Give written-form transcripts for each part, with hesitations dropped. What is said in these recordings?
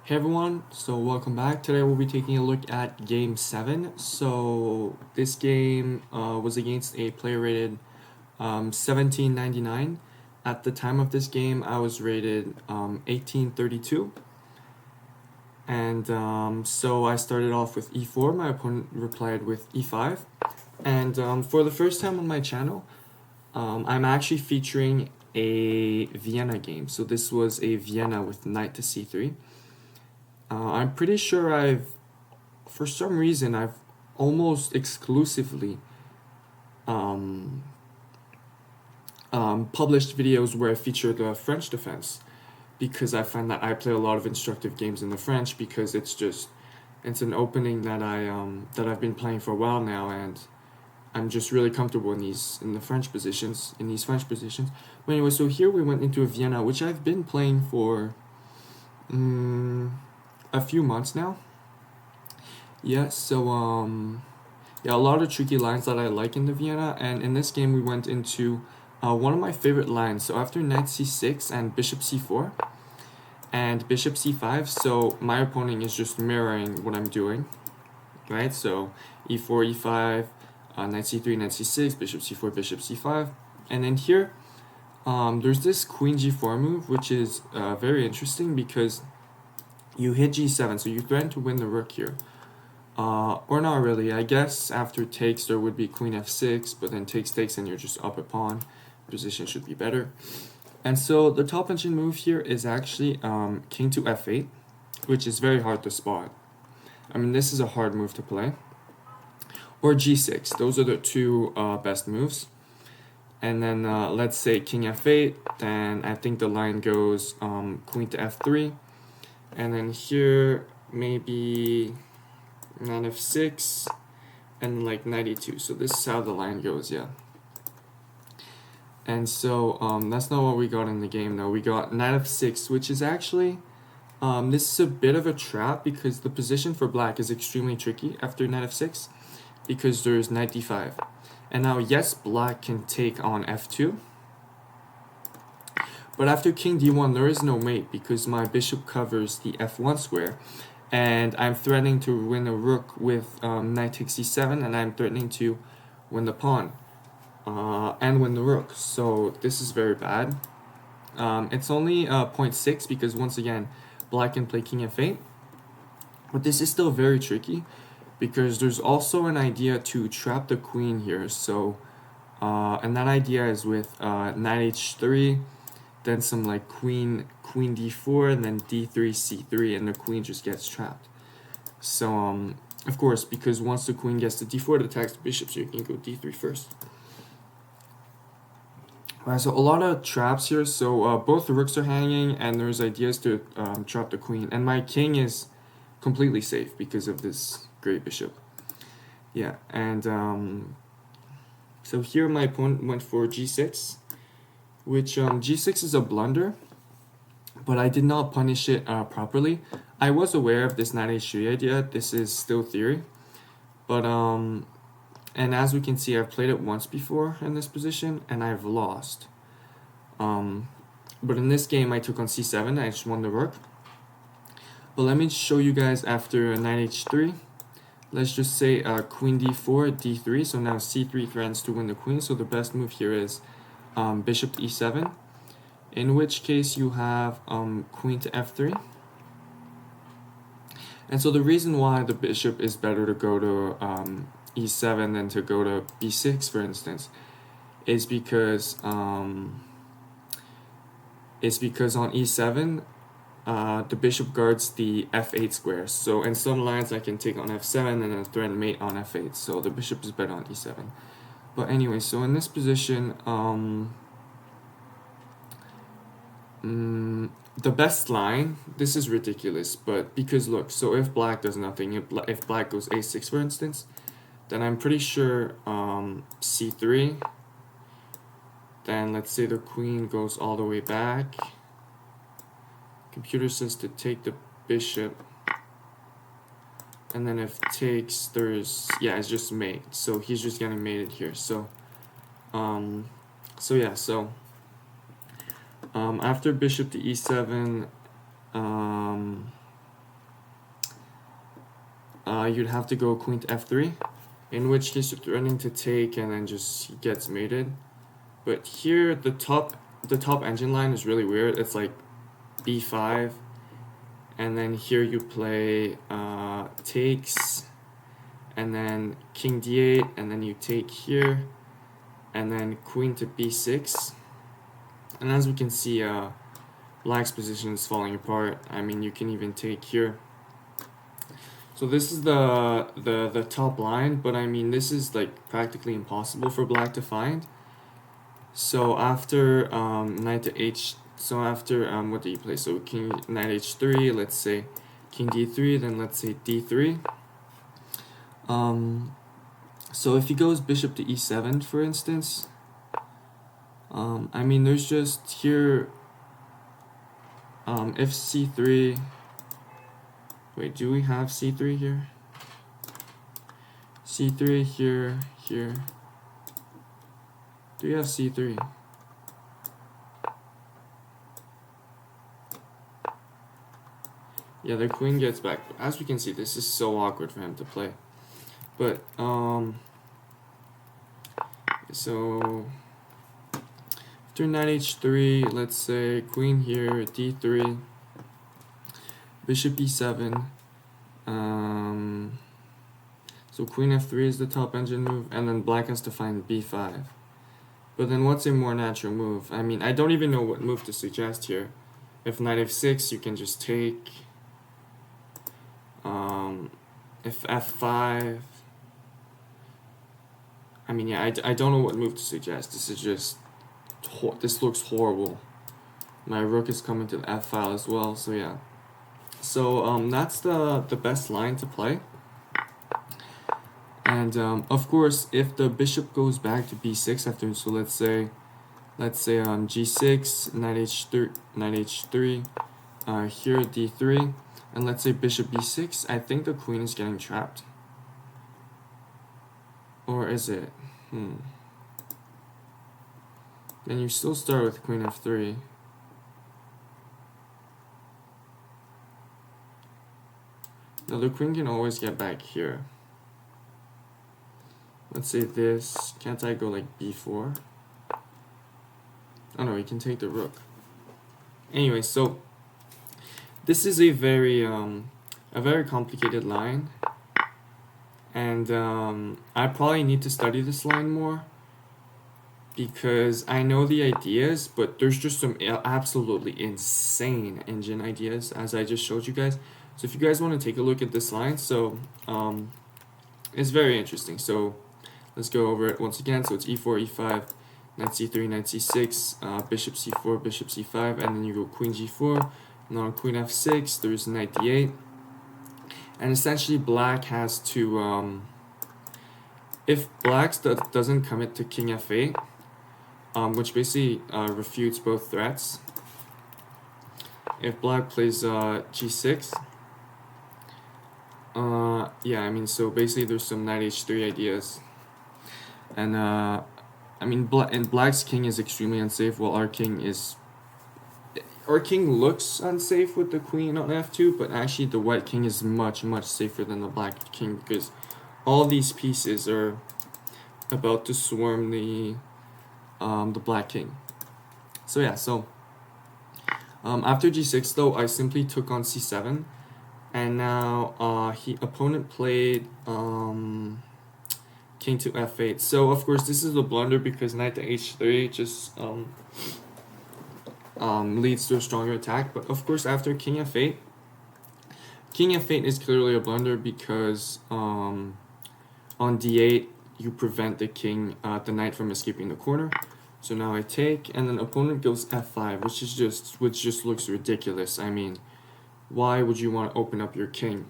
Hey everyone, so welcome back. Today we'll be taking a look at game 7. So this game was against a player rated 1799. At the time of this game, I was rated 1832. And so I started off with e4. My opponent replied with e5. And for the first time on my channel, I'm actually featuring a Vienna game. So this was a Vienna with knight to c3. I'm pretty sure for some reason, I've almost exclusively um, published videos where I feature the French defense because I find that I play a lot of instructive games in the French because it's an opening that I've been playing for a while now, and I'm just really comfortable in these French positions. But anyway, so here we went into a Vienna, which I've been playing for a few months now. Yeah, so yeah, a lot of tricky lines that I like in the Vienna, and in this game we went into one of my favorite lines. So after knight c6 and bishop c4 and bishop c5, so my opponent is just mirroring what I'm doing, right? So e4, e5, knight c3, knight c6, bishop c4, bishop c5, and then here there's this queen g4 move, which is very interesting because you hit g7, so you threaten to win the rook here. Or not really. I guess after takes there would be queen f6, but then takes and you're just up a pawn. Position should be better. And so the top engine move here is actually king to f8, which is very hard to spot. I mean, this is a hard move to play. Or g6. Those are the two best moves. And then let's say king f8, then I think the line goes queen to f3. And then here, maybe knight f6 and like 92. So this is how the line goes, yeah. And so that's not what we got in the game though. We got knight f6, which is actually this is a bit of a trap because the position for black is extremely tricky after knight f6 because there's knight d5. And now yes, black can take on f2, but after king d1 there is no mate because my bishop covers the f1 square, and I'm threatening to win a rook with knight takes c7, and I'm threatening to win the pawn and win the rook. So this is very bad. It's only 0.6 because once again black can play king f8, but this is still very tricky because there's also an idea to trap the queen here. So and that idea is with knight h3, then some like queen d4, and then d3 c3, and the queen just gets trapped. So of course, because once the queen gets to d4 it attacks the bishop, so you can go d3 first. Alright, so a lot of traps here. So both the rooks are hanging, and there's ideas to trap the queen, and my king is completely safe because of this great bishop. Yeah, and so here my opponent went for g6, which g6 is a blunder, but I did not punish it properly. I was aware of this knight h3 idea. This is still theory, but and as we can see, I've played it once before in this position and I've lost. But in this game I took on c7, I just won the rook. But let me show you guys after knight h3. Let's just say queen d4, d3, so now c3 threatens to win the queen, so the best move here is bishop to e7, in which case you have queen to f3. And so the reason why the bishop is better to go to e7 than to go to b6, for instance, is because on e7 the bishop guards the f8 square. So in some lines I can take on f7 and then threaten mate on f8, so the bishop is better on e7. But anyway, so in this position the best line, this is ridiculous, but because look, so if black does nothing, if black goes a6 for instance, then I'm pretty sure c3, then let's say the queen goes all the way back. Computer says to take the bishop, and then if takes, there's, yeah, it's just mate, so he's just getting mated here. So yeah, so after bishop to e7, you'd have to go queen to f3, in which case you're threatening to take and then just he gets mated. But here the top engine line is really weird. It's like b5, and then here you play takes, and then king d8, and then you take here, and then queen to b6. And as we can see, black's position is falling apart. I mean, you can even take here. So this is the top line, but I mean, this is like practically impossible for black to find. So after knight to h, so after what do you play? So king, knight h3, let's say king d3, then let's say d3. So if he goes bishop to e7, for instance, I mean, there's just here, if c3, wait, do we have c3 here? c3 here, here. Do we have c3? Yeah, the queen gets back. As we can see, this is so awkward for him to play. But, so after knight h3, let's say queen here, d3, bishop e7, so queen f3 is the top engine move, and then black has to find b5. But then what's a more natural move? I mean, I don't even know what move to suggest here. If knight f6, you can just take. If f5, I mean, yeah, I don't know what move to suggest. This is just, this looks horrible. My rook is coming to the f file as well, so yeah. So that's the best line to play. And of course, if the bishop goes back to b6 after, so let's say g6, knight h3, here d3, and let's say bishop b6, I think the queen is getting trapped. Or is it? Then you still start with queen f3. Now the queen can always get back here. Let's say this. Can't I go like b4? Oh no, you can take the rook. Anyway, so this is a very complicated line, and I probably need to study this line more because I know the ideas, but there's just some absolutely insane engine ideas, as I just showed you guys. So if you guys want to take a look at this line, so it's very interesting. So let's go over it once again. So it's e4, e5, knight c3, knight c6, bishop c4, bishop c5, and then you go queen g4. Now queen f6, there's knight d8. And essentially black has to, if black doesn't commit to king f8, which basically refutes both threats, if black plays g6, yeah, I mean, so basically there's some knight h3 ideas. And I mean, black's king is extremely unsafe, while our king looks unsafe with the queen on f2, but actually the white king is much safer than the black king because all these pieces are about to swarm the black king. So yeah, so after g6 though, I simply took on c7, and now opponent played king to f8. So of course this is a blunder because knight to h3 just leads to a stronger attack. But of course after king f8 is clearly a blunder because on d8 you prevent the knight from escaping the corner. So now I take, and then opponent goes f5, which just looks ridiculous. I mean, why would you want to open up your king?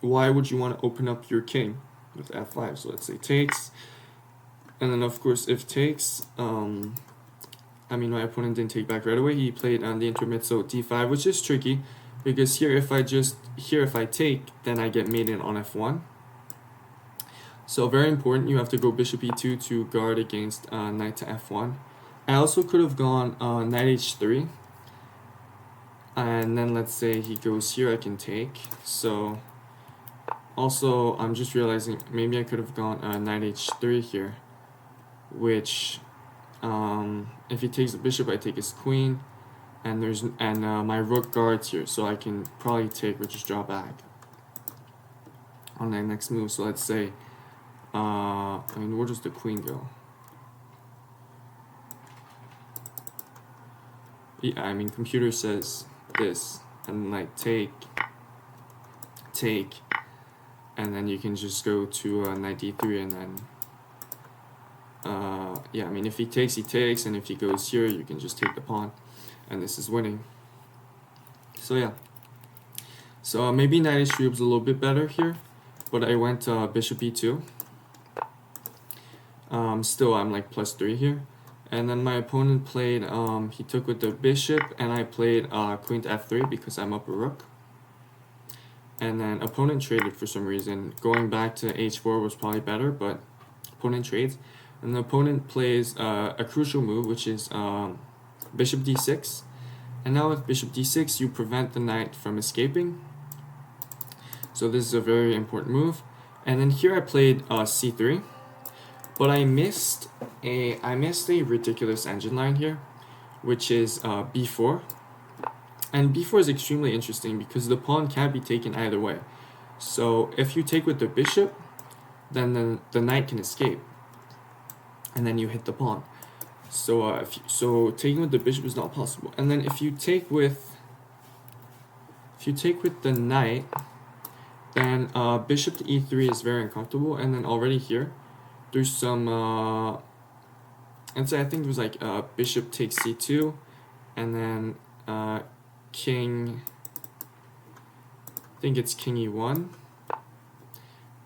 Why would you want to open up your king with f5? So let's say takes, and then of course if takes, I mean, my opponent didn't take back right away. He played on the intermezzo d5, which is tricky because here if I take, then I get mated on f1. So very important, you have to go bishop e2 to guard against knight to f1. I also could have gone knight h3, and then let's say he goes here, I can take. So Also, I'm just realizing maybe I could have gone knight h3 here, which if he takes the bishop, I take his queen, and my rook guards here, so I can probably take or just draw back on my next move. So let's say, I mean, where does the queen go? Yeah, I mean, computer says this, and like take, and then you can just go to knight d3, and then yeah, I mean, if he takes, he takes, and if he goes here, you can just take the pawn, and this is winning. So yeah, so maybe knight h3 was a little bit better here, but I went bishop e2. Still, I'm like +3 here. And then my opponent played, he took with the bishop, and I played queen to f3 because I'm up a rook. And then opponent traded for some reason. Going back to h4 was probably better, but opponent trades. And the opponent plays a crucial move, which is bishop d6. And now with bishop d6, you prevent the knight from escaping. So this is a very important move. And then here I played c3. But I missed a ridiculous engine line here, which is b4. And b4 is extremely interesting because the pawn can't be taken either way. So if you take with the bishop, then the knight can escape, and then you hit the pawn. So so taking with the bishop is not possible. And then if you take with the knight, then bishop to e3 is very uncomfortable. And then already here, there's some and so I think it was like bishop takes c2, and then king, I think it's king e1,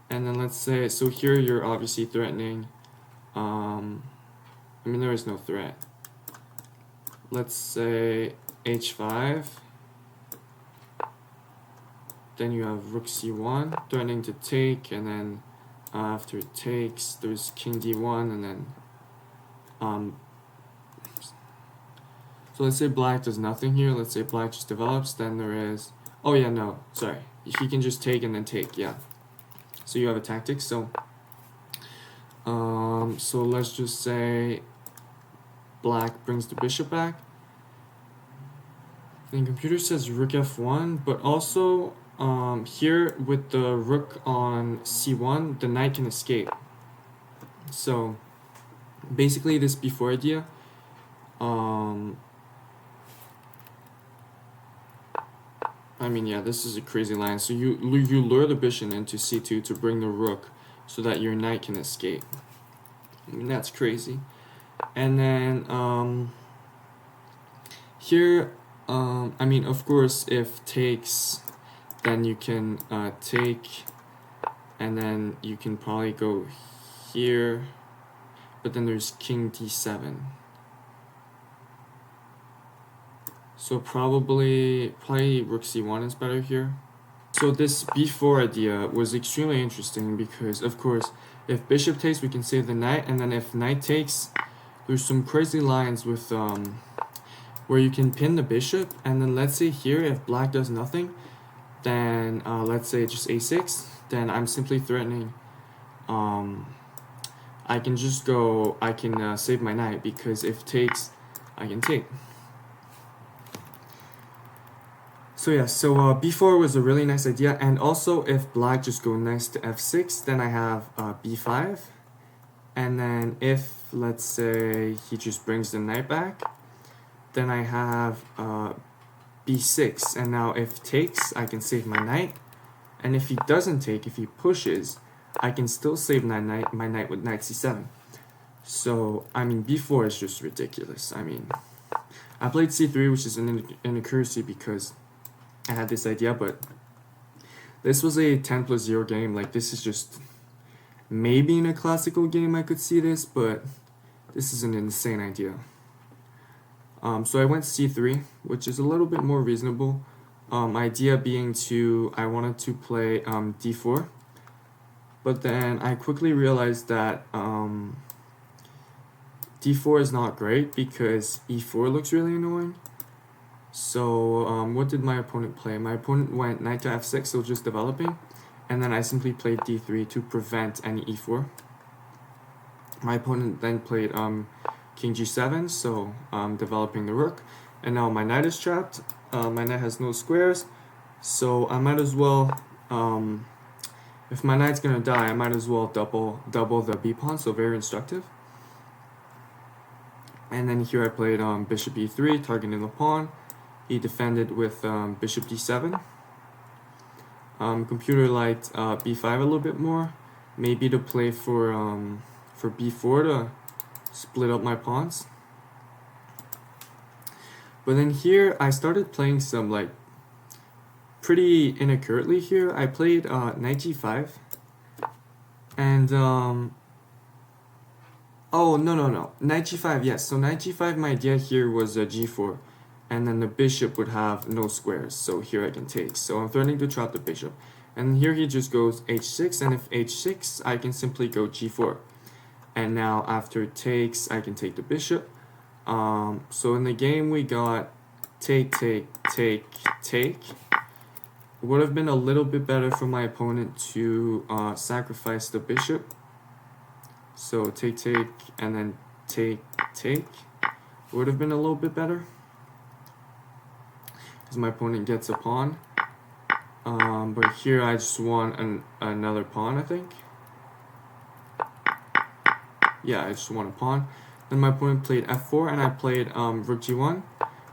and then let's say, so here you're obviously threatening, I mean, there is no threat. Let's say h5, then you have rook c1 threatening to take, and then after it takes, there's king d1, and then so let's say black does nothing here. Let's say black just develops. Then there is, oh yeah, no, sorry, he can just take and then take. Yeah, so you have a tactic. So so let's just say black brings the bishop back. Then computer says rook f1, but also here with the rook on c1, the knight can escape. So basically this b4 idea, I mean, yeah, this is a crazy line. So you lure the bishop into c2 to bring the rook so that your knight can escape. I mean, that's crazy. And then here, I mean, of course, if takes, then you can take, and then you can probably go here, but then there's king d7. So probably rook c1 is better here. So this b4 idea was extremely interesting because, of course, if bishop takes, we can save the knight, and then if knight takes, there's some crazy lines with where you can pin the bishop, and then let's say here if black does nothing, then let's say just a6, then I'm simply threatening. I can just go, I can save my knight, because if takes, I can take. So yeah, so b4 was a really nice idea, and also if black just go next to f6, then I have b5, and then if, let's say, he just brings the knight back, then I have b6, and now if takes, I can save my knight, and if he doesn't take, if he pushes, I can still save my knight with knight c7. So, I mean, b4 is just ridiculous. I mean, I played c3, which is an inaccuracy because I had this idea, but this was a 10+0 game. Like, this is just, maybe in a classical game I could see this, but this is an insane idea. So I went c3, which is a little bit more reasonable. Idea being I wanted to play d4, but then I quickly realized that d4 is not great because e4 looks really annoying. So what did my opponent play? My opponent went knight to f6, so just developing, and then I simply played d3 to prevent any e4. My opponent then played king g7, so developing the rook, and now my knight is trapped. My knight has no squares, so I might as well, if my knight's gonna die, I might as well double the b pawn, so very instructive. And then here I played bishop e3, targeting the pawn. He defended with bishop d7. Computer liked b5 a little bit more, maybe to play for b4 to split up my pawns. But then here I started playing some like pretty inaccurately here. I played knight g5, and oh no, knight g5, yes. So knight g5, my idea here was g4, and then the bishop would have no squares, so here I can take. So I'm threatening to trap the bishop, and here he just goes h6, and if h6, I can simply go g4. And now after it takes, I can take the bishop. So in the game we got take. It would have been a little bit better for my opponent to sacrifice the bishop. So take, and then take. Would have been a little bit better, because my opponent gets a pawn. But here I just want another pawn, I think. Yeah, I just want a pawn. Then my opponent played f4, and I played rook g1.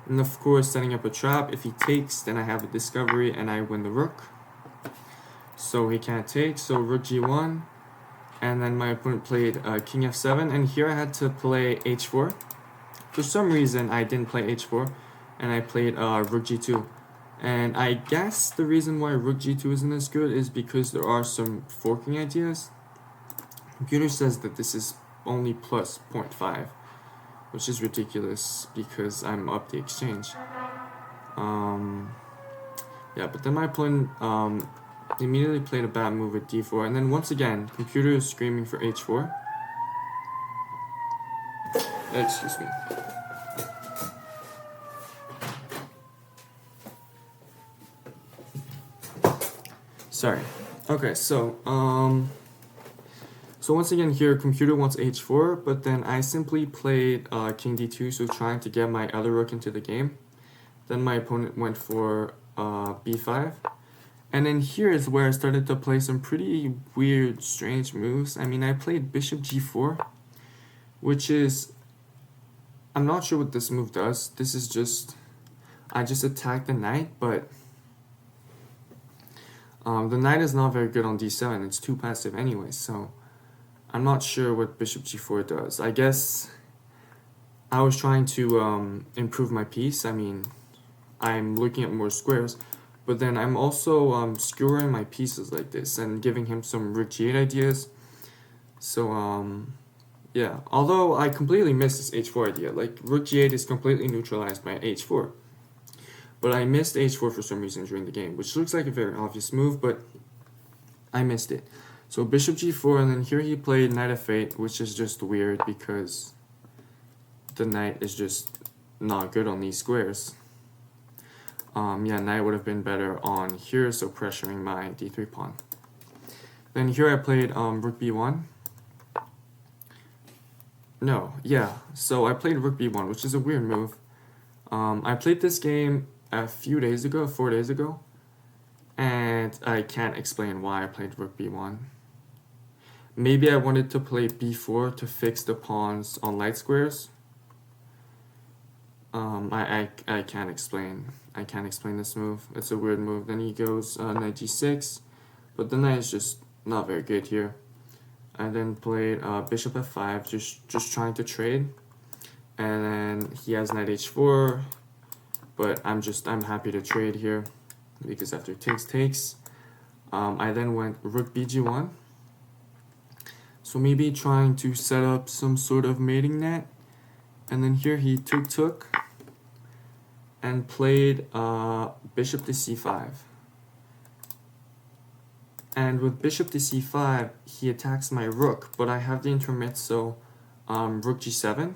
And of course, setting up a trap. If he takes, then I have a discovery, and I win the rook. So he can't take, so rook g1. And then my opponent played king f7, and here I had to play h4. For some reason, I didn't play h4, and I played rook g2. And I guess the reason why rook g2 isn't as good is because there are some forking ideas. Computer says that this is only plus 0.5, which is ridiculous because I'm up the exchange. Yeah, but then my opponent immediately played a bad move with d4, and then once again, computer is screaming for h4. Excuse me. Sorry. Okay, so once again here, computer wants h4, but then I simply played king d2, so trying to get my other rook into the game. Then my opponent went for b5. And then here is where I started to play some pretty weird, strange moves. I mean, I played bishop g4, which is, I'm not sure what this move does. This is just, I just attacked the knight, but the knight is not very good on d7. It's too passive anyway, so I'm not sure what bishop g4 does. I guess I was trying to improve my piece. I mean, I'm looking at more squares, but then I'm also skewering my pieces like this and giving him some rook g8 ideas. So yeah, although I completely missed this h4 idea. Like, rook g8 is completely neutralized by h4. But I missed h4 for some reason during the game, which looks like a very obvious move, but I missed it. So bishop g4, and then here he played knight f8, which is just weird because the knight is just not good on these squares. Yeah, knight would have been better on here, so pressuring my d3 pawn. Then here I played rook b1. No, yeah, so I played rook b1, which is a weird move. I played this game a few days ago, 4 days ago, and I can't explain why I played rook b1. Maybe I wanted to play b4 to fix the pawns on light squares. I can't explain. I can't explain this move. It's a weird move. Then he goes knight g6, but the knight is just not very good here. I then played bishop f5, just trying to trade, and then he has knight h4, but I'm happy to trade here because after takes. I then went rook bg1. So maybe trying to set up some sort of mating net. And then here he took and played bishop to c5. And with bishop to c5, he attacks my rook, but I have the intermezzo rook g7.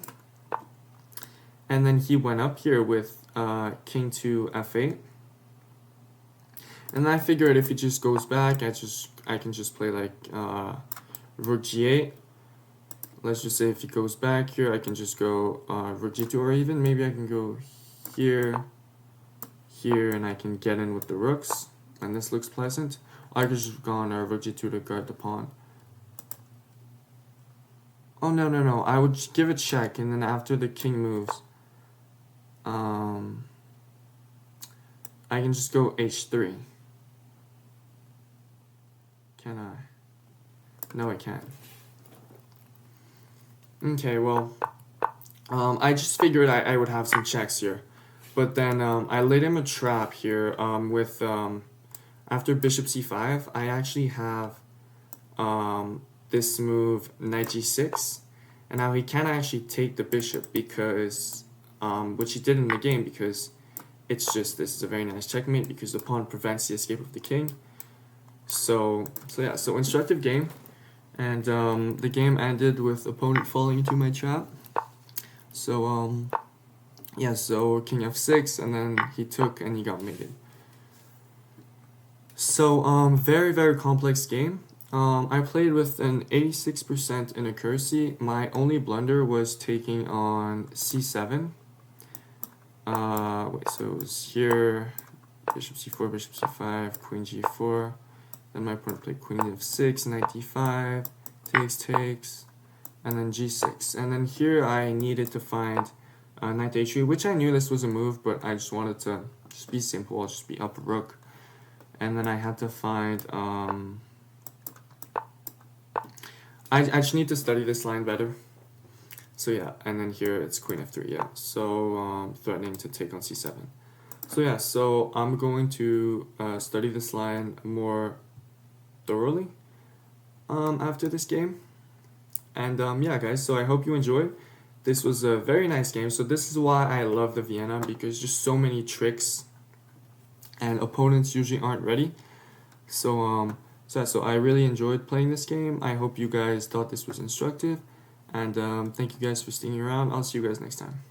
And then he went up here with king to f8. And I figured if he just goes back, I can just play like rook g8. Let's just say if he goes back here, I can just go rook g2, or even maybe I can go here, here, and I can get in with the rooks, and this looks pleasant. I could just go on rook g2 to guard the pawn. Oh, no, I would give a check, and then after the king moves, I can just go h3. Can I? No, I can't. Okay, well, I just figured I would have some checks here. But then I laid him a trap here with, after bishop c5, I actually have this move knight g6. And now he can't actually take the bishop because, which he did in the game, because it's just, this is a very nice checkmate because the pawn prevents the escape of the king. So yeah, so instructive game. And the game ended with opponent falling into my trap. So yeah, so king f6, and then he took and he got mated. So very, very complex game. I played with an 86% in accuracy. My only blunder was taking on c7. Wait, so it was here, bishop c4, bishop c5, queen g4. Then my opponent played queen f6, knight d5, takes, and then g6. And then here I needed to find knight h3, which I knew this was a move, but I just wanted to just be simple. I'll just be up rook. And then I had to find, I just need to study this line better. So yeah, and then here it's queen f3, yeah. So threatening to take on c7. So yeah, so I'm going to study this line more thoroughly after this game. And yeah, guys, so I hope you enjoyed. This was a very nice game. So this is why I love the Vienna, because just so many tricks and opponents usually aren't ready. So so I really enjoyed playing this game. I hope you guys thought this was instructive, and thank you guys for sticking around. I'll see you guys next time.